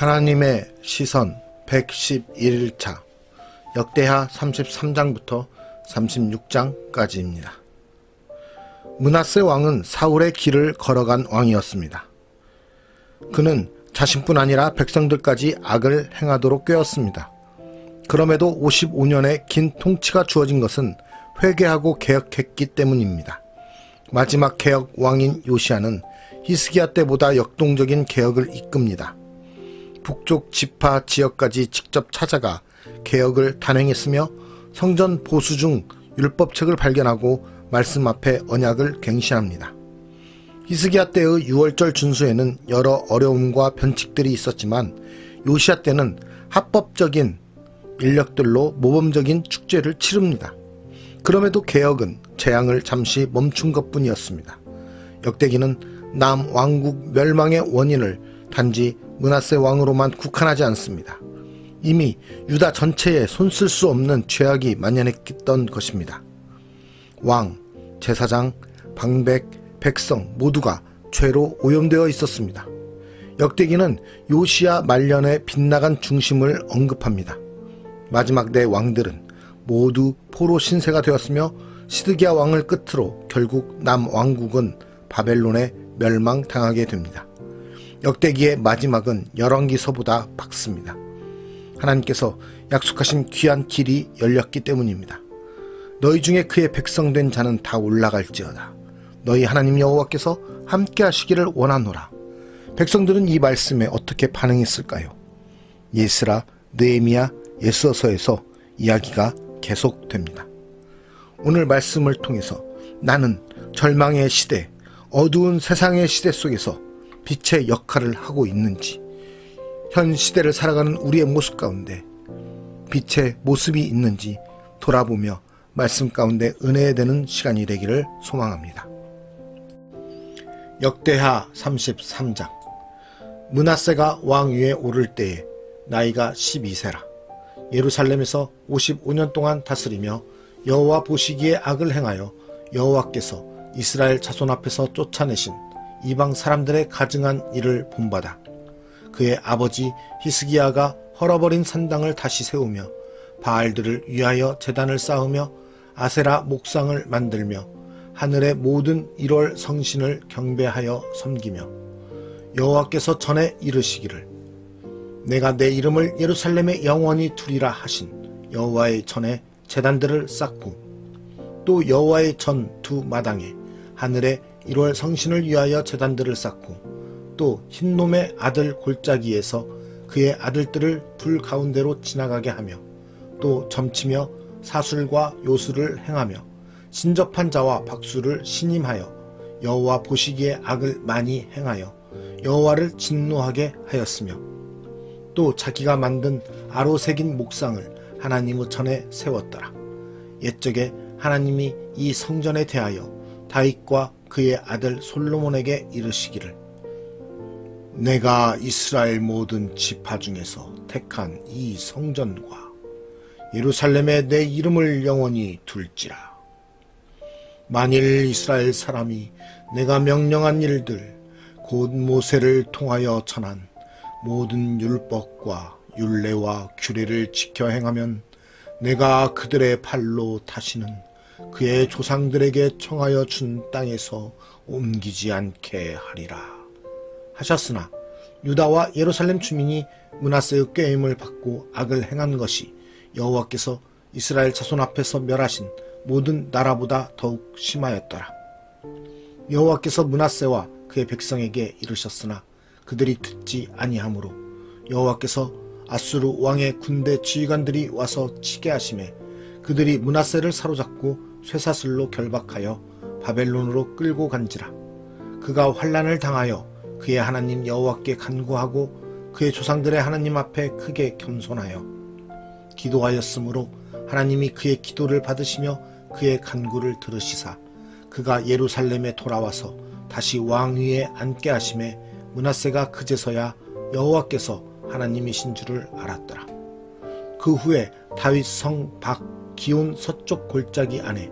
하나님의 시선 111일차 역대하 33장부터 36장까지입니다. 므낫세 왕은 사울의 길을 걸어간 왕이었습니다. 그는 자신뿐 아니라 백성들까지 악을 행하도록 꾀었습니다. 그럼에도 55년의 긴 통치가 주어진 것은 회개하고 개혁했기 때문입니다. 마지막 개혁 왕인 요시야는 히스기야 때보다 역동적인 개혁을 이끕니다. 북쪽 지파 지역까지 직접 찾아가 개혁을 단행했으며 성전 보수 중 율법책을 발견하고 말씀 앞에 언약을 갱신합니다. 히스기야 때의 유월절 준수에는 여러 어려움과 변칙들이 있었지만 요시야 때는 합법적인 인력들로 모범적인 축제를 치릅니다. 그럼에도 개혁은 재앙을 잠시 멈춘 것뿐이었습니다. 역대기는 남왕국 멸망의 원인을 단지 므낫세 왕으로만 국한하지 않습니다. 이미 유다 전체에 손쓸 수 없는 죄악이 만연했던 것입니다. 왕, 제사장, 방백, 백성 모두가 죄로 오염되어 있었습니다. 역대기는 요시야 말년의 빗나간 중심을 언급합니다. 마지막 네 왕들은 모두 포로 신세가 되었으며 시드기야 왕을 끝으로 결국 남왕국은 바벨론에 멸망당하게 됩니다. 역대기의 마지막은 열왕기서보다 밝습니다. 하나님께서 약속하신 귀한 길이 열렸기 때문입니다. 너희 중에 그의 백성된 자는 다 올라갈지어다. 너희 하나님 여호와께서 함께 하시기를 원하노라. 백성들은 이 말씀에 어떻게 반응했을까요? 예스라, 느헤미야, 예스서에서 이야기가 계속됩니다. 오늘 말씀을 통해서 나는 절망의 시대, 어두운 세상의 시대 속에서 빛의 역할을 하고 있는지, 현 시대를 살아가는 우리의 모습 가운데 빛의 모습이 있는지 돌아보며 말씀 가운데 은혜에 되는 시간이 되기를 소망합니다. 역대하 33장. 므낫세가 왕 위에 오를 때에 나이가 12세라. 예루살렘에서 55년 동안 다스리며 여호와 보시기에 악을 행하여 여호와께서 이스라엘 자손 앞에서 쫓아내신 이방 사람들의 가증한 일을 본받아 그의 아버지 히스기야가 헐어버린 산당을 다시 세우며 바알들을 위하여 제단을 쌓으며 아세라 목상을 만들며 하늘의 모든 1월 성신을 경배하여 섬기며 여호와께서 전에 이르시기를 내가 내 이름을 예루살렘에 영원히 두리라 하신 여호와의 전에 제단들을 쌓고 또 여호와의 전 두 마당에 하늘의 1월 성신을 위하여 제단들을 쌓고 또 흰놈의 아들 골짜기에서 그의 아들들을 불 가운데로 지나가게 하며 또 점치며 사술과 요술을 행하며 신접한 자와 박수를 신임하여 여호와 보시기에 악을 많이 행하여 여호와를 진노하게 하였으며 또 자기가 만든 아로 새긴 목상을 하나님의 전에 세웠더라. 옛적에 하나님이 이 성전에 대하여 다윗과 그의 아들 솔로몬에게 이르시기를 내가 이스라엘 모든 지파 중에서 택한 이 성전과 예루살렘에 내 이름을 영원히 둘지라. 만일 이스라엘 사람이 내가 명령한 일들 곧 모세를 통하여 전한 모든 율법과 율례와 규례를 지켜 행하면 내가 그들의 팔로 다시는 그의 조상들에게 청하여 준 땅에서 옮기지 않게 하리라 하셨으나 유다와 예루살렘 주민이 므낫세의 꾀임을 받고 악을 행한 것이 여호와께서 이스라엘 자손 앞에서 멸하신 모든 나라보다 더욱 심하였더라. 여호와께서 므낫세와 그의 백성에게 이르셨으나 그들이 듣지 아니하므로 여호와께서 아수르 왕의 군대 지휘관들이 와서 치게 하심에 그들이 므낫세를 사로잡고 쇠사슬로 결박하여 바벨론으로 끌고 간지라. 그가 환난을 당하여 그의 하나님 여호와께 간구하고 그의 조상들의 하나님 앞에 크게 겸손하여 기도하였으므로 하나님이 그의 기도를 받으시며 그의 간구를 들으시사 그가 예루살렘에 돌아와서 다시 왕 위에 앉게 하심에 므낫세가 그제서야 여호와께서 하나님이신 줄을 알았더라. 그 후에 다윗 성 밖 기온 서쪽 골짜기 안에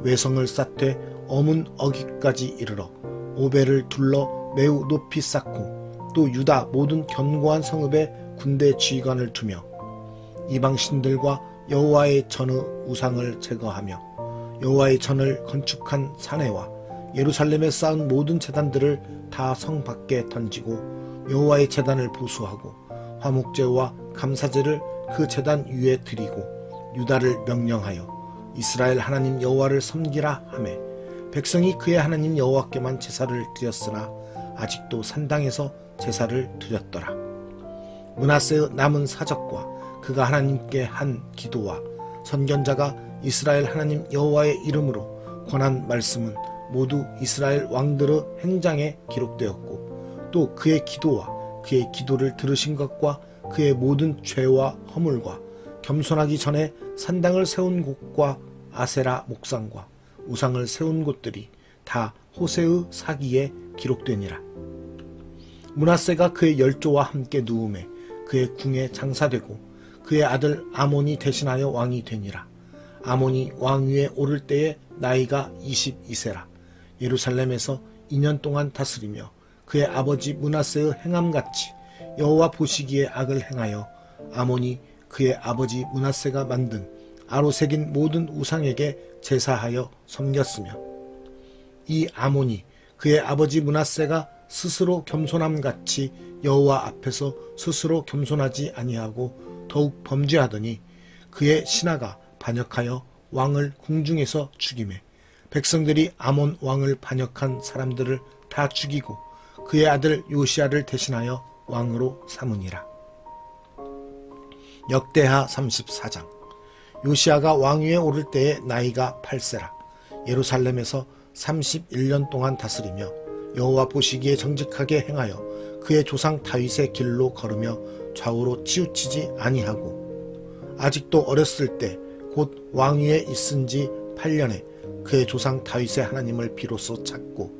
외성을 쌓되 어문 어기까지 이르러 오벨을 둘러 매우 높이 쌓고 또 유다 모든 견고한 성읍에 군대 지휘관을 두며 이방 신들과 여호와의 전의 우상을 제거하며 여호와의 전을 건축한 사내와 예루살렘에 쌓은 모든 제단들을 다 성 밖에 던지고 여호와의 제단을 보수하고 화목제와 감사제를 그 제단 위에 드리고 유다를 명령하여 이스라엘 하나님 여호와를 섬기라 하매 백성이 그의 하나님 여호와께만 제사를 드렸으나 아직도 산당에서 제사를 드렸더라. 므낫세의 남은 사적과 그가 하나님께 한 기도와 선견자가 이스라엘 하나님 여호와의 이름으로 권한 말씀은 모두 이스라엘 왕들의 행장에 기록되었고 또 그의 기도와 그의 기도를 들으신 것과 그의 모든 죄와 허물과 겸손하기 전에 산당을 세운 곳과 아세라 목상과 우상을 세운 곳들이 다 호세의 사기에 기록되니라. 므낫세가 그의 열조와 함께 누움에 그의 궁에 장사되고 그의 아들 아몬이 대신하여 왕이 되니라. 아몬이 왕위에 오를 때에 나이가 22세라. 예루살렘에서 2년 동안 다스리며 그의 아버지 므낫세의 행함같이 여호와 보시기에 악을 행하여 아몬이 그의 아버지 므낫세가 만든 아로 새긴 모든 우상에게 제사하여 섬겼으며 이 아몬이 그의 아버지 므낫세가 스스로 겸손함같이 여호와 앞에서 스스로 겸손하지 아니하고 더욱 범죄하더니 그의 신하가 반역하여 왕을 궁중에서 죽이매 백성들이 아몬 왕을 반역한 사람들을 다 죽이고 그의 아들 요시야를 대신하여 왕으로 삼으니라. 역대하 34장. 요시야가 왕위에 오를 때에 나이가 8세라. 예루살렘에서 31년 동안 다스리며 여호와 보시기에 정직하게 행하여 그의 조상 다윗의 길로 걸으며 좌우로 치우치지 아니하고 아직도 어렸을 때 곧 왕위에 있은 지 8년에 그의 조상 다윗의 하나님을 비로소 찾고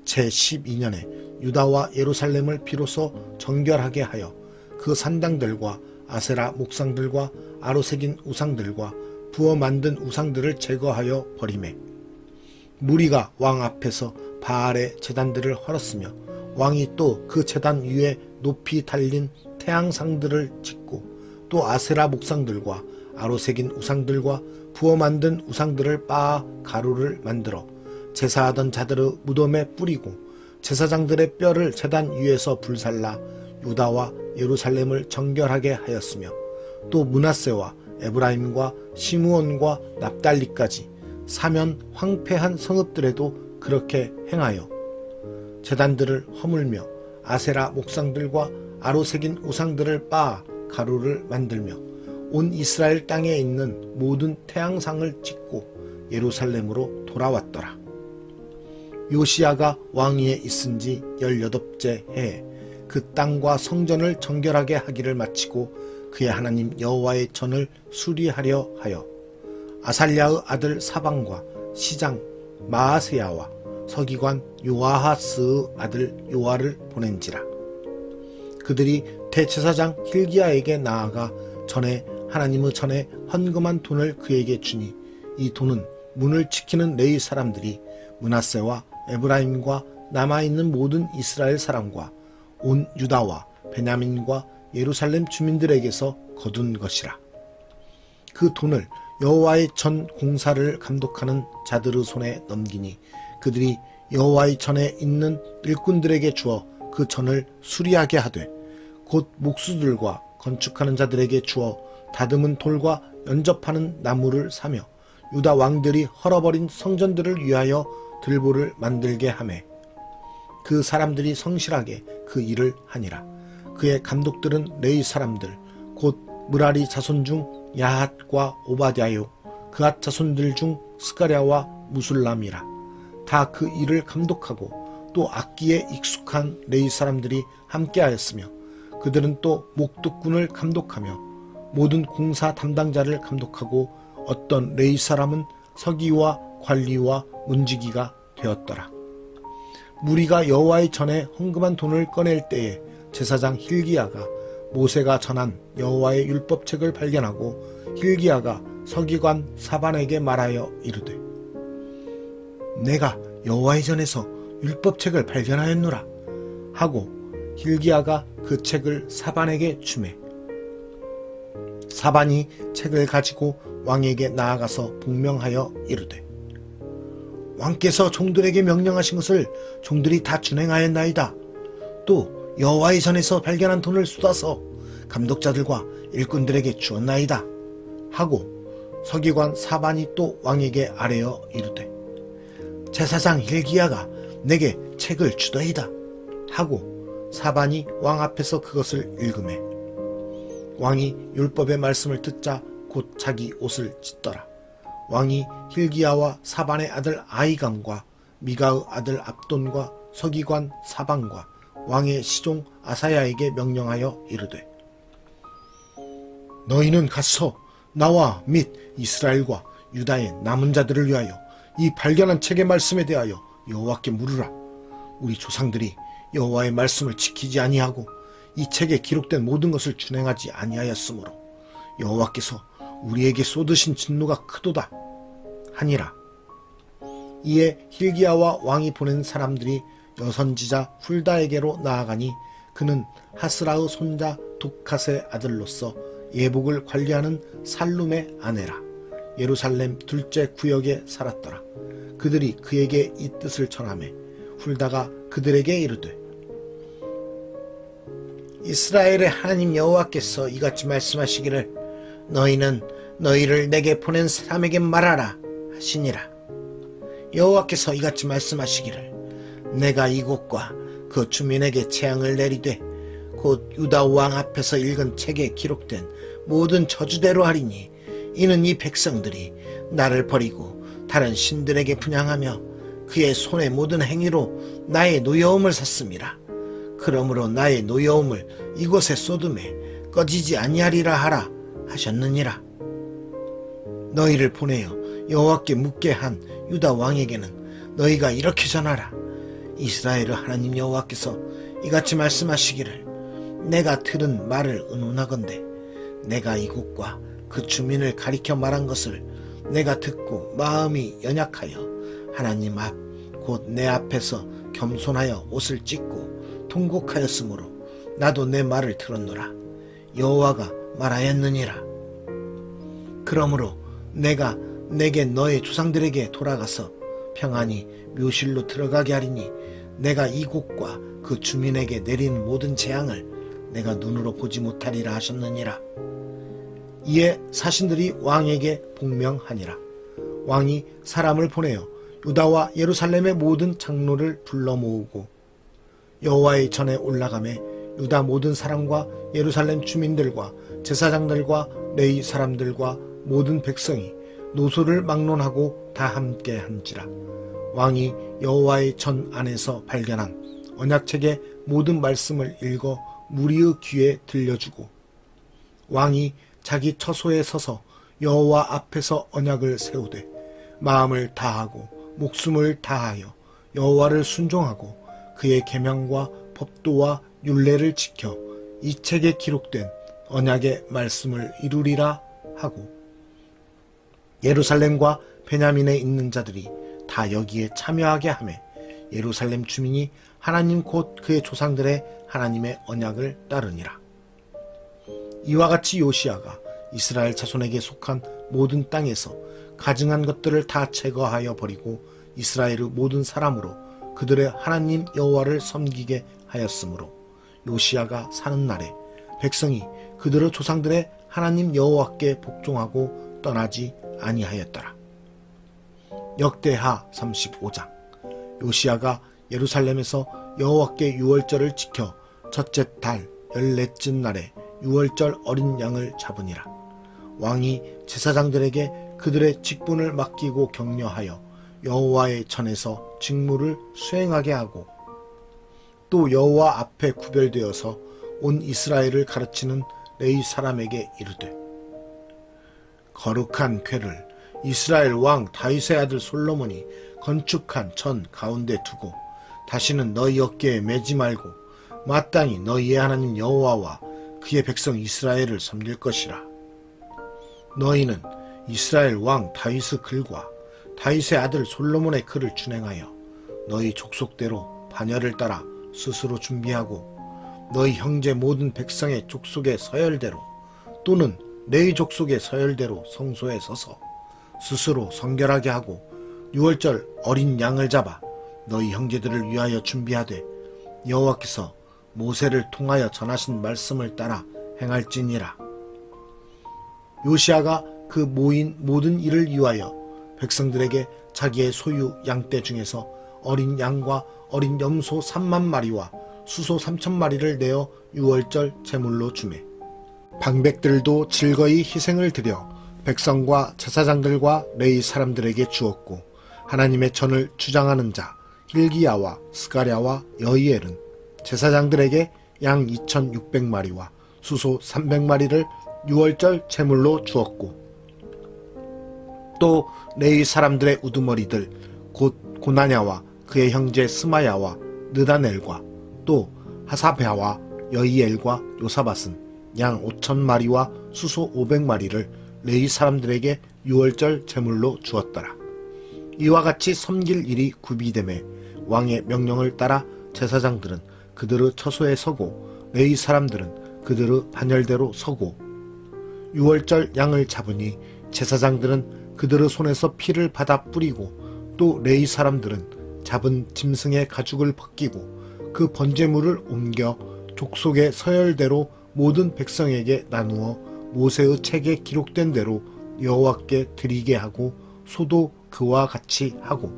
제12년에 유다와 예루살렘을 비로소 정결하게 하여 그 산당들과 아세라 목상들과 아로 새긴 우상들과 부어 만든 우상들을 제거하여 버리매 무리가 왕 앞에서 바알의 제단들을 헐었으며 왕이 또 그 제단 위에 높이 달린 태양상들을 짓고 또 아세라 목상들과 아로 새긴 우상들과 부어 만든 우상들을 빻아 가루를 만들어 제사하던 자들의 무덤에 뿌리고 제사장들의 뼈를 제단 위에서 불살라 유다와 예루살렘을 정결하게 하였으며 또 므낫세와 에브라임과 시므온과 납달리까지 사면 황폐한 성읍들에도 그렇게 행하여 제단들을 허물며 아세라 목상들과 아로 새긴 우상들을 빻아 가루를 만들며 온 이스라엘 땅에 있는 모든 태양상을 짓고 예루살렘으로 돌아왔더라. 요시야가 왕위에 있은지 18째 해에 그 땅과 성전을 정결하게 하기를 마치고 그의 하나님 여호와의 전을 수리하려 하여 아살랴의 아들 사방과 시장 마아세야와 서기관 요아하스의 아들 요아를 보낸지라. 그들이 대제사장 hil기야에게 나아가 전에 하나님의 전에 헌금한 돈을 그에게 주니 이 돈은 문을 지키는 레위 사람들이 므낫세와 에브라임과 남아있는 모든 이스라엘 사람과 온 유다와 베냐민과 예루살렘 주민들에게서 거둔 것이라. 그 돈을 여호와의 전 공사를 감독하는 자들의 손에 넘기니 그들이 여호와의 전에 있는 일꾼들에게 주어 그 전을 수리하게 하되 곧 목수들과 건축하는 자들에게 주어 다듬은 돌과 연접하는 나무를 사며 유다 왕들이 헐어버린 성전들을 위하여 들보를 만들게 하매 그 사람들이 성실하게 그 일을 하니라. 그의 감독들은 레위 사람들 곧 므라리 자손 중 야핫과 오바댜요 그앗 자손들 중 스가랴와 무술람이라. 다 그 일을 감독하고 또 악기에 익숙한 레위 사람들이 함께하였으며 그들은 또 목독군을 감독하며 모든 공사 담당자를 감독하고 어떤 레위 사람은 서기와 관리와 문지기가 되었더라. 무리가 여호와의 전에 헌금한 돈을 꺼낼 때에 제사장 hil기야가 모세가 전한 여호와의 율법책을 발견하고 hil기야가 서기관 사반에게 말하여 이르되 내가 여호와의 전에서 율법책을 발견하였노라 하고 hil기야가 그 책을 사반에게 주매 사반이 책을 가지고 왕에게 나아가서 복명하여 이르되 왕께서 종들에게 명령하신 것을 종들이 다 준행하였나이다. 또 여호와의 전에서 발견한 돈을 쏟아서 감독자들과 일꾼들에게 주었나이다 하고 서기관 사반이 또 왕에게 아뢰어 이르되 제사장 hil기야가 내게 책을 주더이다 하고 사반이 왕 앞에서 그것을 읽으매 왕이 율법의 말씀을 듣자 곧 자기 옷을 찢더라. 왕이 hil기야와 사반의 아들 아히감과 미가의 아들 압돈과 서기관 사반과 왕의 시종 아사야에게 명령하여 이르되 너희는 가서 나와 및 이스라엘과 유다의 남은 자들을 위하여 이 발견한 책의 말씀에 대하여 여호와께 물으라. 우리 조상들이 여호와의 말씀을 지키지 아니하고 이 책에 기록된 모든 것을 준행하지 아니하였으므로 여호와께서 우리에게 쏟으신 진노가 크도다 하니라. 이에 hil기야와 왕이 보낸 사람들이 여선지자 훌다에게로 나아가니 그는 하스라의 손자 독갓의 아들로서 예복을 관리하는 살룸의 아내라. 예루살렘 둘째 구역에 살았더라. 그들이 그에게 이 뜻을 전하매 훌다가 그들에게 이르되 이스라엘의 하나님 여호와께서 이같이 말씀하시기를 너희는 너희를 내게 보낸 사람에게 말하라 하시니라. 여호와께서 이같이 말씀하시기를 내가 이곳과 그 주민에게 재앙을 내리되 곧 유다 왕 앞에서 읽은 책에 기록된 모든 저주대로 하리니 이는 이 백성들이 나를 버리고 다른 신들에게 분향하며 그의 손의 모든 행위로 나의 노여움을 샀음이라. 그러므로 나의 노여움을 이곳에 쏟음에 꺼지지 아니하리라 하라 하셨느니라. 너희를 보내어 여호와께 묻게 한 유다 왕에게는 너희가 이렇게 전하라. 이스라엘의 하나님 여호와께서 이같이 말씀하시기를 내가 들은 말을 의논하건대 내가 이곳과 그 주민을 가리켜 말한 것을 내가 듣고 마음이 연약하여 하나님 앞 곧 내 앞에서 겸손하여 옷을 찢고 통곡하였으므로 나도 내 말을 들었노라. 여호와가 말하였느니라. 그러므로 내가 내게 너의 조상들에게 돌아가서 평안히 묘실로 들어가게 하리니 내가 이곳과 그 주민에게 내린 모든 재앙을 내가 눈으로 보지 못하리라 하셨느니라. 이에 사신들이 왕에게 복명하니라. 왕이 사람을 보내어 유다와 예루살렘의 모든 장로를 불러 모으고 여호와의 전에 올라가매 유다 모든 사람과 예루살렘 주민들과 제사장들과 레위 사람들과 모든 백성이 노소를 막론하고 다 함께 한지라. 왕이 여호와의 전 안에서 발견한 언약책의 모든 말씀을 읽어 무리의 귀에 들려주고 왕이 자기 처소에 서서 여호와 앞에서 언약을 세우되 마음을 다하고 목숨을 다하여 여호와를 순종하고 그의 계명과 법도와 율례를 지켜 이 책에 기록된 언약의 말씀을 이루리라 하고 예루살렘과 베냐민에 있는 자들이 다 여기에 참여하게 하매 예루살렘 주민이 하나님 곧 그의 조상들의 하나님의 언약을 따르니라. 이와 같이 요시야가 이스라엘 자손에게 속한 모든 땅에서 가증한 것들을 다 제거하여 버리고 이스라엘의 모든 사람으로 그들의 하나님 여호와를 섬기게 하였으므로 요시야가 사는 날에 백성이 그들의 조상들의 하나님 여호와께 복종하고 떠나지 아니하였더라. 역대하 35장. 요시야가 예루살렘에서 여호와께 유월절을 지켜 첫째 달 14째 날에 유월절 어린 양을 잡으니라. 왕이 제사장들에게 그들의 직분을 맡기고 격려하여 여호와의 전에서 직무를 수행하게 하고 또 여호와 앞에 구별되어서 온 이스라엘을 가르치는 레위 사람에게 이르되 거룩한 궤를 이스라엘 왕 다윗의 아들 솔로몬이 건축한 전 가운데 두고 다시는 너희 어깨에 매지 말고 마땅히 너희의 하나님 여호와와 그의 백성 이스라엘을 섬길 것이라. 너희는 이스라엘 왕 다윗의 글과 다윗의 아들 솔로몬의 글을 준행하여 너희 족속대로 반열을 따라 스스로 준비하고 너희 형제 모든 백성의 족속의 서열대로 또는 너희 족속의 서열대로 성소에 서서 스스로 성결하게 하고 유월절 어린 양을 잡아 너희 형제들을 위하여 준비하되 여호와께서 모세를 통하여 전하신 말씀을 따라 행할지니라. 요시야가 그 모인 모든 일을 위하여 백성들에게 자기의 소유 양떼 중에서 어린 양과 어린 염소 3만 마리와 수소 3천 마리를 내어 유월절 제물로 주매 방백들도 즐거이 희생을 드려 백성과 제사장들과 레위 사람들에게 주었고 하나님의 전을 주장하는 자 hil기야와 스가랴와 여히엘은 제사장들에게 양 2,600마리와 수소 300마리를 유월절 제물로 주었고 또 레위 사람들의 우두머리들 곧 고나냐와 그의 형제 스마야와 느다넬과 또 하사베와 여히엘과 요사밧은 양 5,000마리와 수소 500마리를 레위 사람들에게 유월절 제물로 주었더라. 이와 같이 섬길 일이 구비되매 왕의 명령을 따라 제사장들은 그들의 처소에 서고 레위 사람들은 그들의 반열대로 서고 유월절 양을 잡으니 제사장들은 그들의 손에서 피를 받아 뿌리고 또 레위 사람들은 잡은 짐승의 가죽을 벗기고 그 번제물을 옮겨 족속의 서열대로 모든 백성에게 나누어 모세의 책에 기록된 대로 여호와께 드리게 하고 소도 그와 같이 하고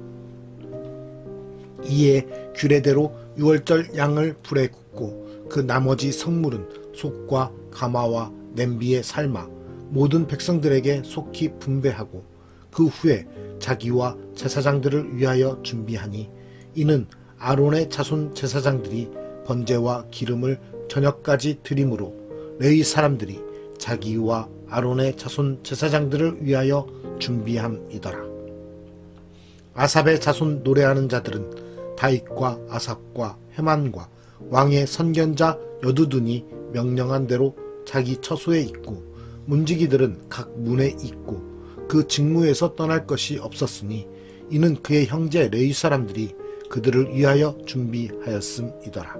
이에 규례대로 유월절 양을 불에 굽고 그 나머지 성물은 속과 가마와 냄비에 삶아 모든 백성들에게 속히 분배하고 그 후에 자기와 제사장들을 위하여 준비하니 이는 아론의 자손 제사장들이 번제와 기름을 저녁까지 드림으로 레위 사람들이 자기와 아론의 자손 제사장들을 위하여 준비함이더라. 아삽의 자손 노래하는 자들은 다윗과 아삽과 헤만과 왕의 선견자 여두둔이 명령한 대로 자기 처소에 있고 문지기들은 각 문에 있고 그 직무에서 떠날 것이 없었으니 이는 그의 형제 레위 사람들이 그들을 위하여 준비하였음이더라.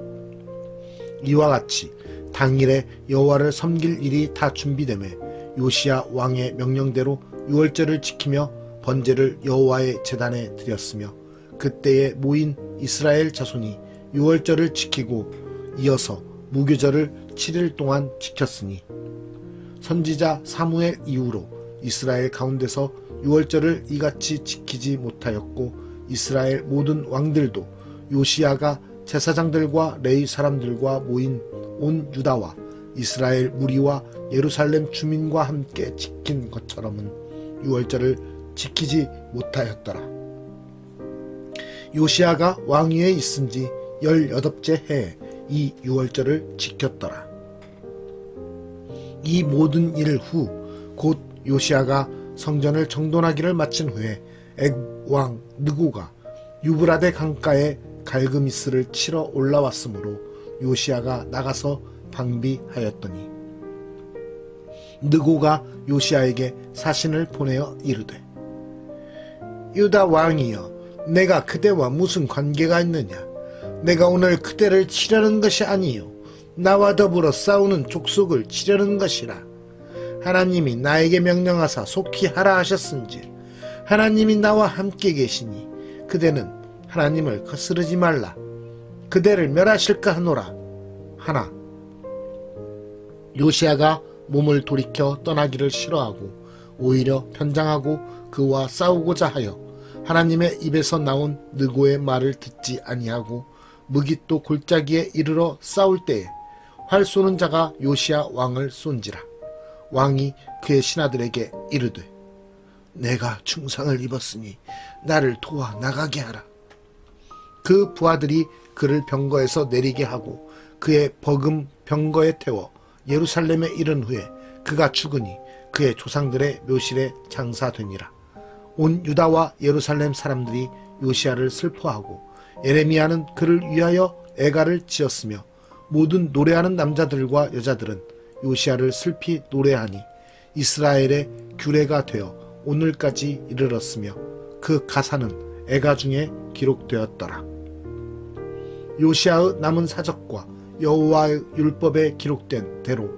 이와 같이 당일에 여호와를 섬길 일이 다 준비되매 요시야 왕의 명령대로 유월절을 지키며 번제를 여호와의 제단에 드렸으며 그때에 모인 이스라엘 자손이 유월절을 지키고 이어서 무교절을 7일 동안 지켰으니 선지자 사무엘 이후로 이스라엘 가운데서 유월절을 이같이 지키지 못하였고 이스라엘 모든 왕들도 요시야가 제사장들과 레위 사람들과 모인 온 유다와 이스라엘 무리와 예루살렘 주민과 함께 지킨 것처럼은 유월절을 지키지 못하였더라. 요시야가 왕위에 있은 지 18째 해에 이 유월절을 지켰더라. 이 모든 일 후 곧 요시야가 성전을 정돈하기를 마친 후에 액왕 느고가 유브라데 강가에 갈그미스를 치러 올라왔으므로 요시야가 나가서 방비하였더니 느고가 요시야에게 사신을 보내어 이르되 유다 왕이여 내가 그대와 무슨 관계가 있느냐 내가 오늘 그대를 치려는 것이 아니요 나와 더불어 싸우는 족속을 치려는 것이라 하나님이 나에게 명령하사 속히 하라 하셨은즉 하나님이 나와 함께 계시니 그대는 하나님을 거스르지 말라 그대를 멸하실까 하노라 하나 요시야가 몸을 돌이켜 떠나기를 싫어하고 오히려 편장하고 그와 싸우고자 하여 하나님의 입에서 나온 느고의 말을 듣지 아니하고 무깃도 골짜기에 이르러 싸울 때에 활 쏘는 자가 요시야 왕을 쏜지라 왕이 그의 신하들에게 이르되 내가 중상을 입었으니 나를 도와 나가게 하라. 그 부하들이 그를 병거에서 내리게 하고 그의 버금 병거에 태워 예루살렘에 이른 후에 그가 죽으니 그의 조상들의 묘실에 장사되니라. 온 유다와 예루살렘 사람들이 요시야를 슬퍼하고 예레미야는 그를 위하여 애가를 지었으며 모든 노래하는 남자들과 여자들은 요시야를 슬피 노래하니 이스라엘의 규례가 되어 오늘까지 이르렀으며 그 가사는 애가 중에 기록되었더라. 요시야의 남은 사적과 여호와의 율법에 기록된 대로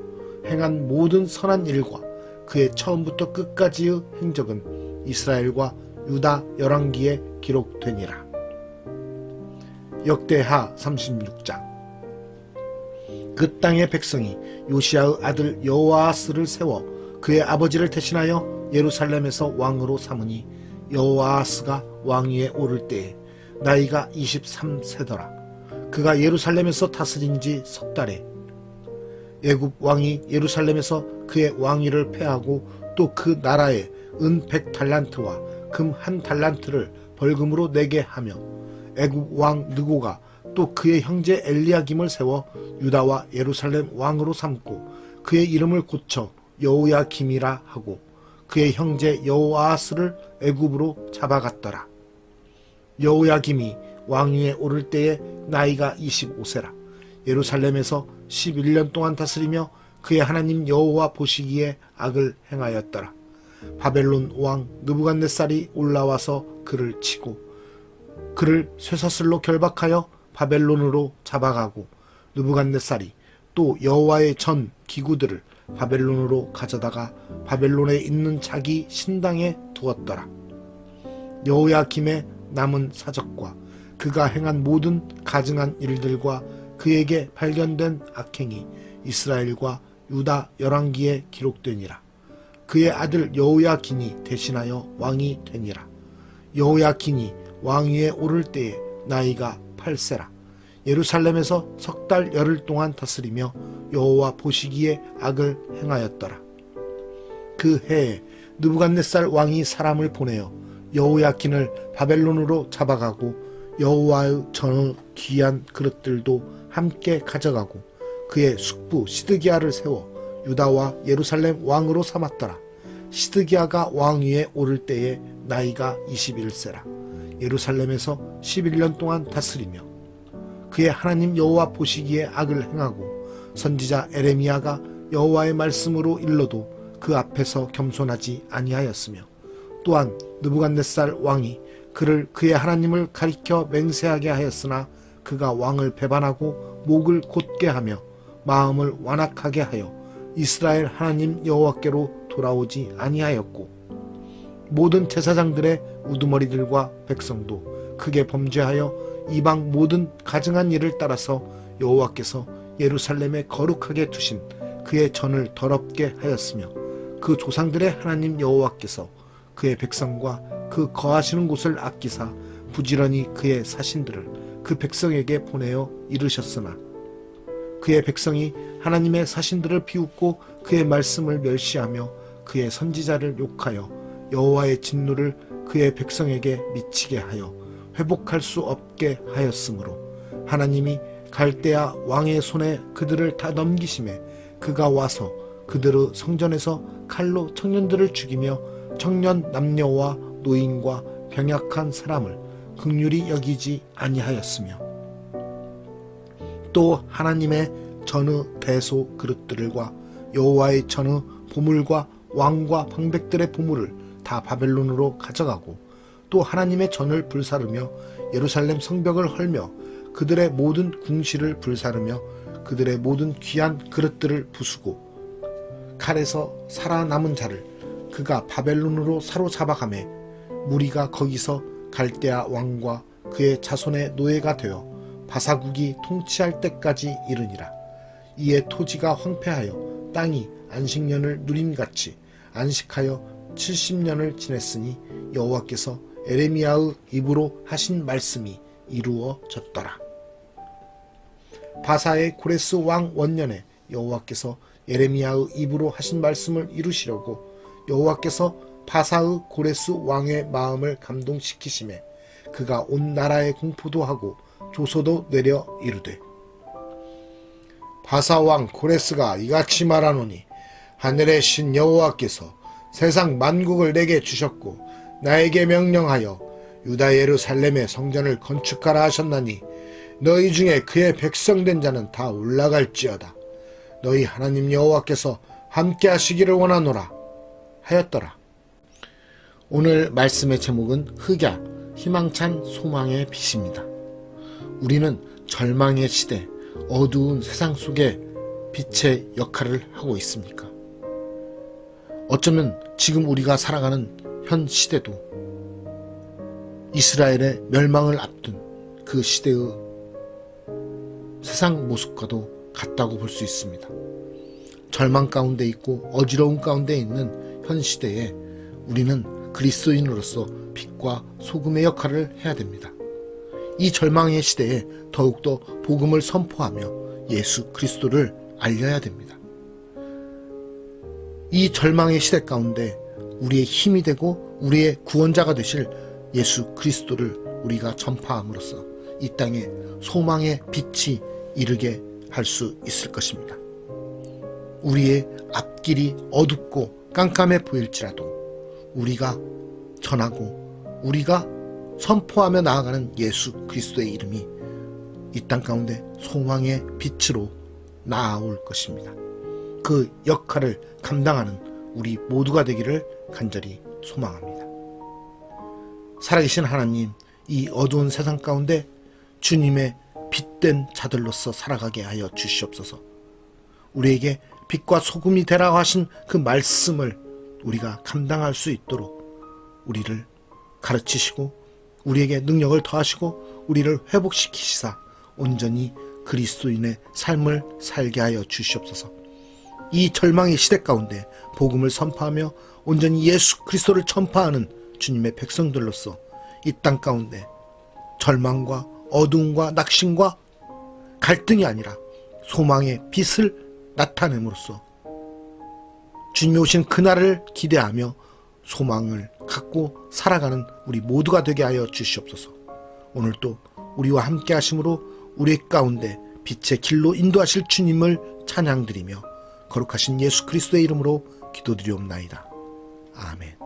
행한 모든 선한 일과 그의 처음부터 끝까지의 행적은 이스라엘과 유다 열왕기에 기록되니라. 역대하 36장. 그 땅의 백성이 요시야의 아들 여호아스를 세워 그의 아버지를 대신하여 예루살렘에서 왕으로 삼으니 여호아스가 왕위에 오를 때에 나이가 23세더라. 그가 예루살렘에서 다스린 지 석 달에 애굽 왕이 예루살렘에서 그의 왕위를 폐하고 또 그 나라에 은 100달란트와 금 1달란트를 벌금으로 내게 하며 애굽 왕 느고가 또 그의 형제 엘리야김을 세워 유다와 예루살렘 왕으로 삼고 그의 이름을 고쳐 여호야김이라 하고 그의 형제 여호아스를 애굽으로 잡아갔더라. 여호야김이 왕위에 오를 때에 나이가 25세라. 예루살렘에서 11년 동안 다스리며 그의 하나님 여호와 보시기에 악을 행하였더라. 바벨론 왕 느부갓네살이 올라와서 그를 치고 그를 쇠사슬로 결박하여 바벨론으로 잡아가고 느부갓네살이 또 여호와의 전 기구들을 바벨론으로 가져다가 바벨론에 있는 자기 신당에 두었더라. 여호야김의 남은 사적과 그가 행한 모든 가증한 일들과 그에게 발견된 악행이 이스라엘과 유다 열왕기에 기록되니라. 그의 아들 여호야긴이 대신하여 왕이 되니라. 여호야긴이 왕위에 오를 때에 나이가 8세라. 예루살렘에서 석 달 열흘 동안 다스리며 여호와 보시기에 악을 행하였더라. 그 해에 느부갓네살 왕이 사람을 보내어 여호야긴을 바벨론으로 잡아가고 여호와의 전의 귀한 그릇들도 함께 가져가고 그의 숙부 시드기야를 세워 유다와 예루살렘 왕으로 삼았더라. 시드기야가 왕위에 오를 때에 나이가 21세라. 예루살렘에서 11년 동안 다스리며 그의 하나님 여호와 보시기에 악을 행하고 선지자 에레미야가 여호와의 말씀으로 일러도 그 앞에서 겸손하지 아니하였으며 또한 느부갓네살 왕이 그를 그의 하나님을 가리켜 맹세하게 하였으나 그가 왕을 배반하고 목을 곧게 하며 마음을 완악하게 하여 이스라엘 하나님 여호와께로 돌아오지 아니하였고 모든 제사장들의 우두머리들과 백성도 크게 범죄하여 이방 모든 가증한 일을 따라서 여호와께서 예루살렘에 거룩하게 두신 그의 전을 더럽게 하였으며 그 조상들의 하나님 여호와께서 그의 백성과 그 거하시는 곳을 아끼사 부지런히 그의 사신들을 그 백성에게 보내어 이르셨으나 그의 백성이 하나님의 사신들을 비웃고 그의 말씀을 멸시하며 그의 선지자를 욕하여 여호와의 진노를 그의 백성에게 미치게 하여 회복할 수 없게 하였으므로 하나님이 갈대아 왕의 손에 그들을 다 넘기심에 그가 와서 그들의 성전에서 칼로 청년들을 죽이며 청년 남녀와 노인과 병약한 사람을 긍휼히 여기지 아니하였으며 또 하나님의 전의 대소 그릇들과 여호와의 전의 보물과 왕과 방백들의 보물을 다 바벨론으로 가져가고 또 하나님의 전을 불사르며 예루살렘 성벽을 헐며 그들의 모든 궁시를 불사르며 그들의 모든 귀한 그릇들을 부수고 칼에서 살아남은 자를 그가 바벨론으로 사로잡아가매 무리가 거기서 갈대아 왕과 그의 자손의 노예가 되어 바사국이 통치할 때까지 이르니라. 이에 토지가 황폐하여 땅이 안식년을 누림같이 안식하여 70년을 지냈으니 여호와께서 에레미야의 입으로 하신 말씀이 이루어졌더라. 바사의 고레스 왕 원년에 여호와께서 에레미야의 입으로 하신 말씀을 이루시려고 여호와께서 바사의 고레스 왕의 마음을 감동시키심에 그가 온 나라에 공포도 하고 조소도 내려 이르되 바사 왕 고레스가 이같이 말하노니 하늘의 신 여호와께서 세상 만국을 내게 주셨고 나에게 명령하여 유다 예루살렘의 성전을 건축하라 하셨나니 너희 중에 그의 백성된 자는 다 올라갈지어다. 너희 하나님 여호와께서 함께 하시기를 원하노라 하였더라. 오늘 말씀의 제목은 흑야 희망찬 소망의 빛입니다. 우리는 절망의 시대, 어두운 세상 속에 빛의 역할을 하고 있습니까? 어쩌면 지금 우리가 살아가는 현 시대도 이스라엘의 멸망을 앞둔 그 시대의 세상 모습과도 같다고 볼 수 있습니다. 절망 가운데 있고 어지러움 가운데 있는 현 시대에 우리는 그리스도인으로서 빛과 소금의 역할을 해야 됩니다. 이 절망의 시대에 더욱더 복음을 선포하며 예수 그리스도를 알려야 됩니다. 이 절망의 시대 가운데 우리의 힘이 되고 우리의 구원자가 되실 예수 그리스도를 우리가 전파함으로써 이 땅에 소망의 빛이 이르게 할 수 있을 것입니다. 우리의 앞길이 어둡고 깜깜해 보일지라도 우리가 전하고 우리가 선포하며 나아가는 예수 그리스도의 이름이 이 땅 가운데 소망의 빛으로 나아올 것입니다. 그 역할을 감당하는 우리 모두가 되기를 간절히 소망합니다. 살아계신 하나님, 이 어두운 세상 가운데 주님의 빛된 자들로서 살아가게 하여 주시옵소서. 우리에게 빛과 소금이 되라고 하신 그 말씀을 우리가 감당할 수 있도록 우리를 가르치시고 우리에게 능력을 더하시고 우리를 회복시키시사 온전히 그리스도인의 삶을 살게 하여 주시옵소서. 이 절망의 시대 가운데 복음을 선포하며 온전히 예수 그리스도를 전파하는 주님의 백성들로서 이 땅 가운데 절망과 어두움과 낙심과 갈등이 아니라 소망의 빛을 나타냄으로써 주님이 오신 그날을 기대하며 소망을 갖고 살아가는 우리 모두가 되게 하여 주시옵소서. 오늘도 우리와 함께 하심으로 우리 가운데 빛의 길로 인도하실 주님을 찬양드리며 거룩하신 예수 그리스도의 이름으로 기도드리옵나이다. 아멘.